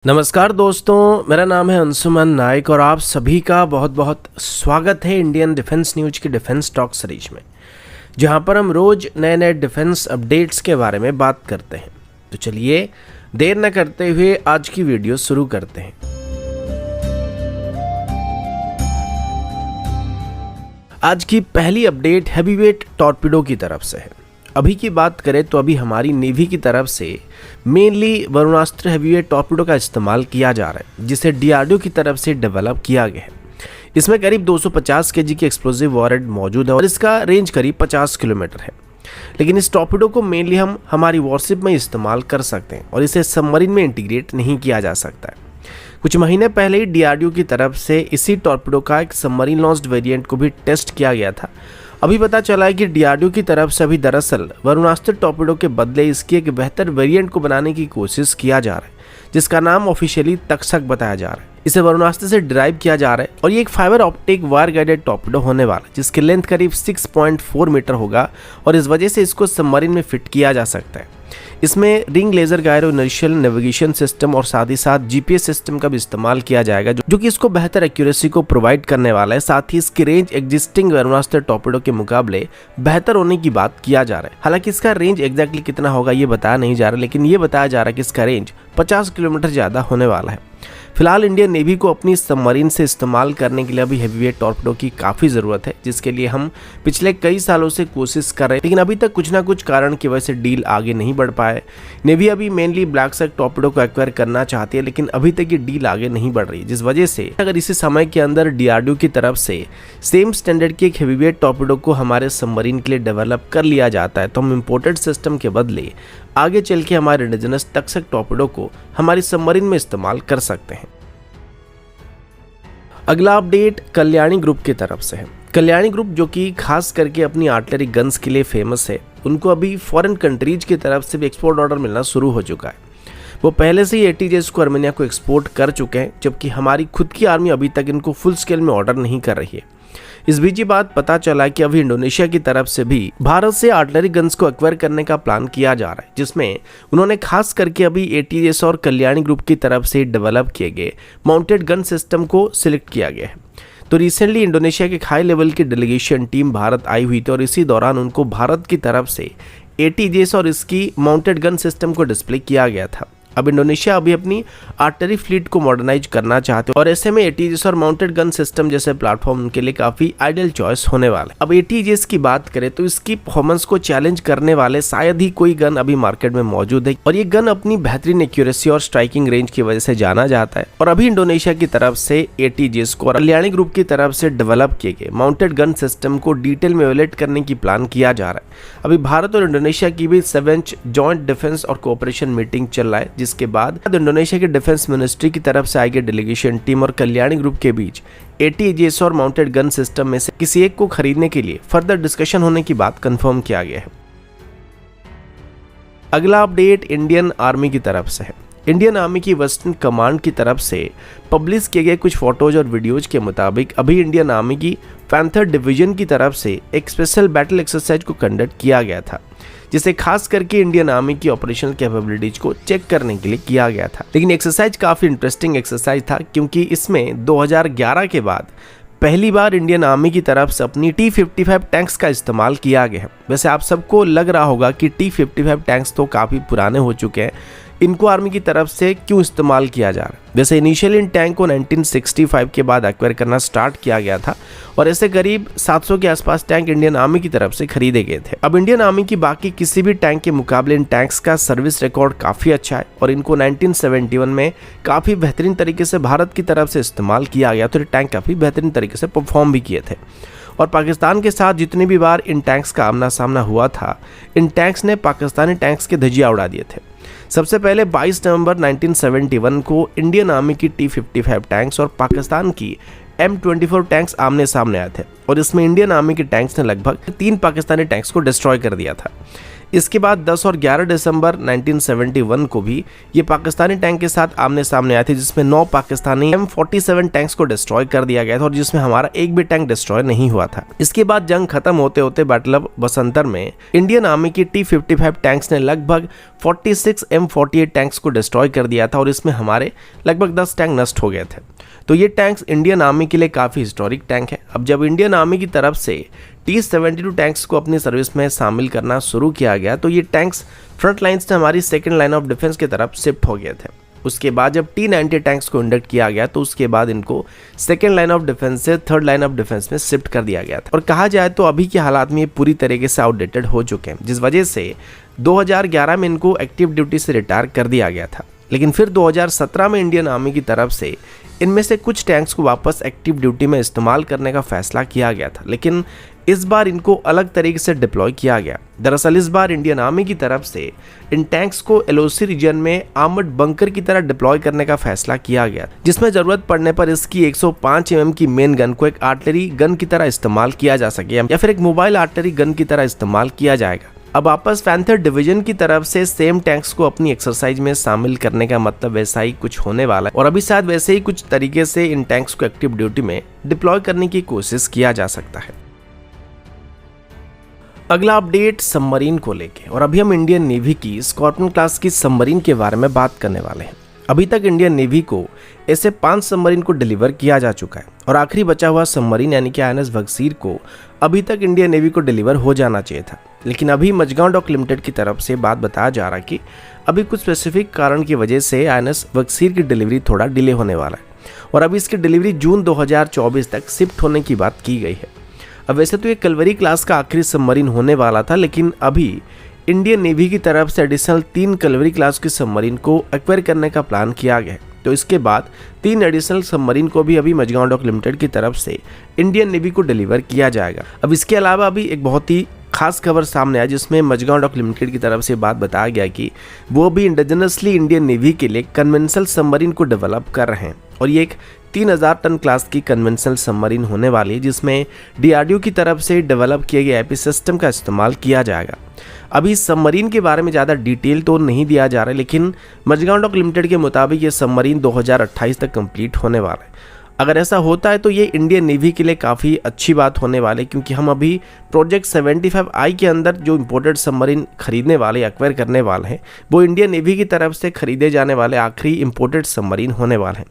नमस्कार दोस्तों, मेरा नाम है अंशुमन नायक और आप सभी का बहुत बहुत स्वागत है इंडियन डिफेंस न्यूज की डिफेंस टॉक सीरीज में, जहां पर हम रोज नए नए डिफेंस अपडेट्स के बारे में बात करते हैं। तो चलिए देर न करते हुए आज की वीडियो शुरू करते हैं। आज की पहली अपडेट हैवीवेट टॉर्पीडो की तरफ से है। अभी की बात करें तो अभी हमारी नेवी की तरफ से मेनली वरुणास्त्र हैवीवेट टॉर्पीडो का इस्तेमाल किया जा रहा है, जिसे डीआरडीओ की तरफ से डेवलप किया गया है। इसमें करीब 250 केजी की एक्सप्लोसिव वॉरहेड मौजूद है और इसका रेंज करीब 50 किलोमीटर है। लेकिन इस टॉर्पीडो को मेनली हम हमारी वॉरशिप में इस्तेमाल कर सकते हैं और इसे सबमरीन में इंटीग्रेट नहीं किया जा सकता है। कुछ महीने पहले ही डीआरडीओ की तरफ से इसी टॉर्पीडो का एक सबमरीन लॉन्च्ड वेरिएंट को भी टेस्ट किया गया था। अभी पता चला है कि डीआरडीओ की तरफ से अभी दरअसल वरुणास्त्र टॉर्पीडो के बदले इसकी एक बेहतर वेरिएंट को बनाने की कोशिश किया जा रहा है, जिसका नाम ऑफिशियली तक्षक बताया जा रहा है। इसे वरुणास्त्र से डिराइव किया जा रहा है और ये एक fibre optic wire guided torpedo होने वाला है, जिसकी लेंथ करीब 6.4 मीटर होगा और इस वजह से इसको सबमरीन में फिट किया जा सकता है। इसमें ring laser gyro inertial navigation system और साथ ही साथ जीपीएस सिस्टम का भी इस्तेमाल किया जाएगा, जो कि इसको बेहतर एक्यूरेसी को प्रोवाइड करने वाला है। साथ ही इसकी रेंज एग्जिस्टिंग वरुणास्त्र टॉर्पीडो के मुकाबले बेहतर होने की बात किया जा रहा है। हालांकि इसका रेंज एग्जैक्टली कितना होगा ये बताया नहीं जा रहा, लेकिन ये बताया जा रहा है कि इसका रेंज 50 किलोमीटर ज़्यादा होने वाला है। फिलहाल इंडियन नेवी को अपनी सबमरीन से इस्तेमाल करने के लिए अभी हैवीवेट टॉर्पीडो की काफ़ी ज़रूरत है, जिसके लिए हम पिछले कई सालों से कोशिश कर रहे हैं, लेकिन अभी तक कुछ ना कुछ कारण की वजह से डील आगे नहीं बढ़ पाए। नेवी अभी मेनली ब्लैक सैक टॉर्पीडो को एक्वायर करना चाहती है, लेकिन अभी तक ये डील आगे नहीं बढ़ रही, जिस वजह से अगर इसी समय के अंदर डीआरडीओ की तरफ से सेम स्टैंडर्ड की एक हैवीवेट टॉर्पीडो को हमारे सबमरीन के लिए डेवलप कर लिया जाता है, तो हम इम्पोर्टेड सिस्टम के बदले आगे चल के हमारे इंडिजिनस तक्षक टॉर्पीडो को हमारी सबमरीन में इस्तेमाल कर सकते हैं। अगला अपडेट कल्याणी ग्रुप की तरफ से है। कल्याणी ग्रुप, जो कि खास करके अपनी आर्टिलरी गन्स के लिए फेमस है, उनको अभी फॉरेन कंट्रीज की तरफ से भी एक्सपोर्ट ऑर्डर मिलना शुरू हो चुका है। वो पहले से ही एटीजेस को आर्मेनिया को एक्सपोर्ट कर चुके हैं, जबकि हमारी खुद की आर्मी अभी तक इनको फुल स्केल में ऑर्डर नहीं कर रही है। इस बीच ये बात पता चला कि अभी इंडोनेशिया की तरफ से भी भारत से आर्टिलरी गन्स को एक्वायर करने का प्लान किया जा रहा है, जिसमें उन्होंने खास करके अभी एटीएस और कल्याणी ग्रुप की तरफ से डेवलप किए गए माउंटेड गन सिस्टम को सिलेक्ट किया गया है। तो रिसेंटली इंडोनेशिया के हाई लेवल की डेलीगेशन टीम भारत आई हुई थी और इसी दौरान उनको भारत की तरफ से एटीजेस और इसकी माउंटेड गन सिस्टम को डिस्प्ले किया गया था। अब इंडोनेशिया अभी अपनी आर्टिलरी फ्लीट को मॉडर्नाइज करना चाहते हैं और ऐसे में एटीजेस और माउंटेड गन सिस्टम जैसे प्लेटफॉर्म उनके लिए काफी आइडियल चॉइस होने वाला है। अब एटीजेस की बात करें तो इसकी परफॉर्मेंस को चैलेंज करने वाले शायद ही कोई गन अभी मार्केट में मौजूद है और ये गन अपनी बेहतरीन एक्यूरेसी और स्ट्राइकिंग रेंज की वजह से जाना जाता है। और अभी इंडोनेशिया की तरफ से एटीजेस को और कल्याणी ग्रुप की तरफ से डेवलप किए गए माउंटेड गन सिस्टम को डिटेल में इवैल्यूएट करने की प्लान किया जा रहा है। अभी भारत और इंडोनेशिया की भी 7th जॉइंट डिफेंस और कोऑपरेशन मीटिंग चल रहा है, जिसके बाद इंडोनेशिया के डिफेंस मिनिस्ट्री की तरफ से आई गई डेलीगेशन टीम और कल्याणी ग्रुप के बीच एटीजेस और माउंटेड गन सिस्टम में से किसी एक को खरीदने के लिए फर्दर डिस्कशन होने की बात कंफर्म किया गया है। अगला अपडेट इंडियन आर्मी की तरफ से है। इंडियन आर्मी की वेस्टर्न कमांड की तरफ से पब्लिश किए गए कुछ फोटोज और वीडियोज के मुताबिक अभी इंडियन आर्मी की पैंथर डिवीजन की तरफ से एक स्पेशल बैटल एक्सरसाइज को कंडक्ट किया गया था, जिसे खास करके इंडियन आर्मी की ऑपरेशनल कैपेबिलिटीज को चेक करने के लिए किया गया था। लेकिन एक्सरसाइज काफ़ी इंटरेस्टिंग एक्सरसाइज था, क्योंकि इसमें 2011 के बाद पहली बार इंडियन आर्मी की तरफ से अपनी T-55 टैंक्स का इस्तेमाल किया गया है। वैसे आप सबको लग रहा होगा कि T-55 टैंक्स तो काफ़ी पुराने हो चुके हैं, इनको आर्मी की तरफ से क्यों इस्तेमाल किया जा रहा है। वैसे इनिशियल इन टैंक को 1965 के बाद एक्वायर करना स्टार्ट किया गया था और ऐसे करीब 700 के आसपास टैंक इंडियन आर्मी की तरफ से खरीदे गए थे। अब इंडियन आर्मी की बाकी किसी भी टैंक के मुकाबले इन टैंक्स का सर्विस रिकॉर्ड काफ़ी अच्छा है और इनको 1971 में काफ़ी बेहतरीन तरीके से भारत की तरफ से इस्तेमाल किया गया, तो ये टैंक काफ़ी बेहतरीन तरीके से परफॉर्म भी किए थे। और पाकिस्तान के साथ जितनी भी बार इन टैंक्स का आमना सामना हुआ था, इन टैंक्स ने पाकिस्तानी टैंक्स के धजिया उड़ा दिए थे। सबसे पहले 22 नवंबर 1971 को इंडियन आर्मी की T-55 टैंक्स और पाकिस्तान की M24 टैंक्स आमने सामने आए थे और इसमें इंडियन आर्मी के टैंक्स ने लगभग 3 पाकिस्तानी टैंक्स को डिस्ट्रॉय कर दिया था। इसके बाद 10 और 11 दिसंबर 1971 को भी ये पाकिस्तानी टैंक के साथ आमने सामने आए थे, जिसमें 9 पाकिस्तानी M47 टैंक्स को डिस्ट्रॉय कर दिया गया था और जिसमें हमारा एक भी टैंक डिस्ट्रॉय नहीं हुआ था। इसके बाद जंग खत्म होते होते बैटल ऑफ बसंतर में इंडियन आर्मी की T-55 टैंक्स ने लगभग 46 M48 टैंक्स को डिस्ट्रॉय कर दिया था और इसमें हमारे लगभग 10 टैंक नष्ट हो गए थे। तो ये टैंक्स इंडियन आर्मी के लिए काफ़ी हिस्टोरिक टैंक है। अब जब इंडियन आर्मी की तरफ से T-72 टैंक्स को अपनी सर्विस में शामिल करना शुरू किया गया तो ये टैंक्स फ्रंट लाइन से हमारी सेकेंड लाइन ऑफ डिफेंस की तरफ शिफ्ट हो गए थे। उसके बाद जब T-90 टैंक्स को इंडक्ट किया गया तो उसके बाद इनको सेकेंड लाइन ऑफ डिफेंस से थर्ड लाइन ऑफ डिफेंस में शिफ्ट कर दिया गया था। और कहा जाए तो अभी के हालात में ये पूरी तरीके से आउटडेटेड हो चुके हैं, जिस वजह से 2011 में इनको एक्टिव ड्यूटी से रिटायर कर दिया गया था। लेकिन फिर 2017 में इंडियन आर्मी की तरफ से इनमें से कुछ टैंक्स को वापस एक्टिव ड्यूटी में इस्तेमाल करने का फैसला किया गया था, लेकिन इस बार इनको अलग तरीके से डिप्लॉय किया गया। दरअसल इस बार इंडियन आर्मी की तरफ से इन टैंक्स को LOC रीजन में आर्मर्ड बंकर की तरह डिप्लॉय करने का फैसला किया गया, जिसमें जरूरत पड़ने पर इसकी 105 mm की मेन गन को एक आर्टिलरी गन की तरह इस्तेमाल किया जा सके या फिर एक मोबाइल आर्टिलरी गन की तरह इस्तेमाल किया जाएगा। अब वापस पैंथर डिवीजन की तरफ से सेम टैंक्स को अपनी एक्सरसाइज में शामिल करने का मतलब वैसा ही कुछ होने वाला है और अभी शायद वैसे ही कुछ तरीके से इन टैंक्स को एक्टिव ड्यूटी में डिप्लॉय करने की कोशिश किया जा सकता है। अगला अपडेट सबमरीन को लेके, और अभी हम इंडियन नेवी की स्कॉर्पियन क्लास की सबमरीन के बारे में बात करने वाले हैं। अभी तक इंडियन नेवी को ऐसे 5 सबमरीन को डिलीवर किया जा चुका है और आखिरी बचा हुआ सबमरीन यानी कि INS बगसीर को अभी तक इंडियन नेवी को डिलीवर हो जाना चाहिए था। लेकिन अभी मझगांव डॉक लिमिटेड की तरफ से बात बताया जा रहा है कि अभी कुछ स्पेसिफिक कारण की वजह से INS बगसीर की डिलीवरी थोड़ा डिले होने वाला है और अभी इसकी डिलीवरी जून 2024 तक शिफ्ट होने की बात की गई है। अब वैसे तो ये कलवरी क्लास का आखिरी सबमरीन होने वाला था, लेकिन अभी इंडियन नेवी की तरफ से एडिशनल 3 कलवरी क्लास के सबमरीन को एक्वायर करने का प्लान किया गया है। तो इसके बाद 3 एडिशनल सबमरीन को भी अभी मझगांव डॉक लिमिटेड की तरफ से इंडियन नेवी को डिलीवर किया जाएगा। अब इसके अलावा अभी एक बहुत ही खास खबर सामने आया, जिसमें मझगांव डॉक लिमिटेड की तरफ से बात बताया गया कि वो भी इंडिजिनसली इंडियन नेवी के लिए कन्वेंशनल सबमरीन को डेवलप कर रहे हैं और ये एक 3000 टन क्लास की कन्वेंशनल सबमरीन होने वाली है, जिसमें DRDO की तरफ से डेवलप किए गए एपी सिस्टम का इस्तेमाल किया जाएगा। अभी इस सबमरीन के बारे में ज़्यादा डिटेल तो नहीं दिया जा रहा है, लेकिन मझगांव डॉक लिमिटेड के मुताबिक ये सबमरीन 2028 तक कंप्लीट होने वाला है। अगर ऐसा होता है तो ये इंडियन नेवी के लिए काफ़ी अच्छी बात होने वाली है, क्योंकि हम अभी प्रोजेक्ट 75I के अंदर जो इंपोर्टेड सबमरीन खरीदने वाले एक्वायर करने वाले हैं वो इंडियन नेवी की तरफ से खरीदे जाने वाले आखिरी इंपोर्टेड सबमरीन होने वाले हैं।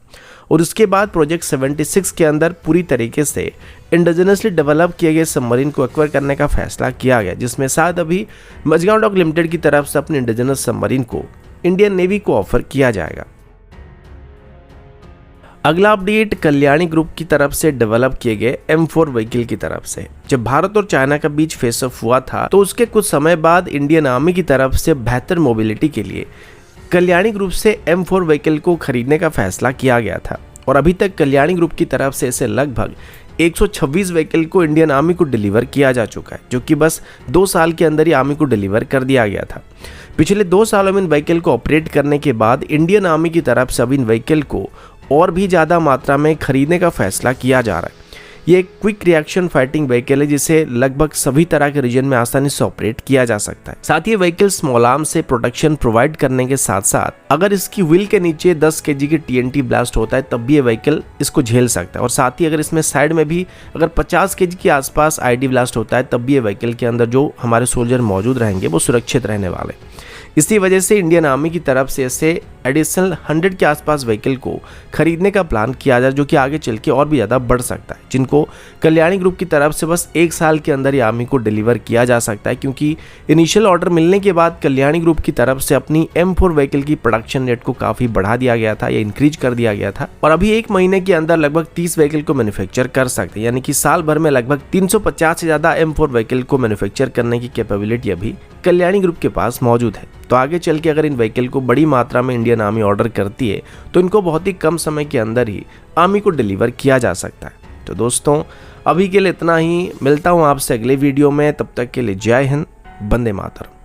और उसके बाद प्रोजेक्ट 76 के अंदर पूरी तरीके से इंडिजिनसली डेवलप किए गए सबमरीन को एक्वायर करने का फैसला किया गया, जिसमें शायद अभी मझगांव डॉक लिमिटेड की तरफ से अपने इंडिजिनस सबमरीन को इंडियन नेवी को ऑफर किया जाएगा। अगला अपडेट कल्याणी ग्रुप की तरफ से डेवलप किए गए M4 व्हीकल की तरफ से। जब भारत और चाइना का बीच फेस ऑफ हुआ था तो उसके कुछ समय बाद इंडियन आर्मी की तरफ से बेहतर मोबिलिटी के लिए कल्याणी ग्रुप से M4 व्हीकल को खरीदने का फैसला किया गया था और अभी तक कल्याणी ग्रुप की तरफ से ऐसे लगभग 126 व्हीकल को इंडियन आर्मी को डिलीवर किया जा चुका है, जो कि बस 2 साल के अंदर ही आर्मी को डिलीवर कर दिया गया था। पिछले 2 सालों में इन व्हीकल को ऑपरेट करने के बाद इंडियन आर्मी की तरफ से अब इन व्हीकल को और भी ज़्यादा मात्रा में खरीदने का फैसला किया जा रहा है। ये एक क्विक रिएक्शन फाइटिंग व्हीकल है, जिसे लगभग सभी तरह के रीजन में आसानी से ऑपरेट किया जा सकता है। साथ ही व्हीकल स्मॉल आर्म से प्रोटेक्शन प्रोवाइड करने के साथ साथ अगर इसकी व्हील के नीचे 10 kg की TNT ब्लास्ट होता है तब भी ये व्हीकल इसको झेल सकता है और साथ ही अगर इसमें साइड में भी अगर 50 kg के आसपास ID ब्लास्ट होता है तब भी ये व्हीकल के अंदर जो हमारे सोल्जर मौजूद रहेंगे वो सुरक्षित रहने वाले। इसी वजह से इंडियन आर्मी की तरफ से ऐसे एडिशनल 100 के आसपास व्हीकल को खरीदने का प्लान किया जाए, जो कि आगे चल के और भी ज़्यादा बढ़ सकता है, जिनको कल्याणी ग्रुप की तरफ से बस 1 साल के अंदर ही आर्मी को डिलीवर किया जा सकता है, क्योंकि इनिशियल ऑर्डर मिलने के बाद कल्याणी ग्रुप की तरफ से अपनी M4 व्हीकल की प्रोडक्शन रेट को काफ़ी बढ़ा दिया गया था या इंक्रीज कर दिया गया था और अभी 1 महीने के अंदर लगभग 30 व्हीकल को मैन्युफैक्चर कर सकते हैं, यानी कि साल भर में लगभग 350 से ज़्यादा M4 व्हीकल को मैन्युफैक्चर करने की कैपेबिलिटी अभी कल्याणी ग्रुप के पास मौजूद है। तो आगे चल के अगर इन व्हीकल को बड़ी मात्रा में इंडियन आर्मी ऑर्डर करती है तो इनको बहुत ही कम समय के अंदर ही आर्मी को डिलीवर किया जा सकता है। तो दोस्तों अभी के लिए इतना ही, मिलता हूँ आपसे अगले वीडियो में, तब तक के लिए जय हिंद, वंदे मातरम।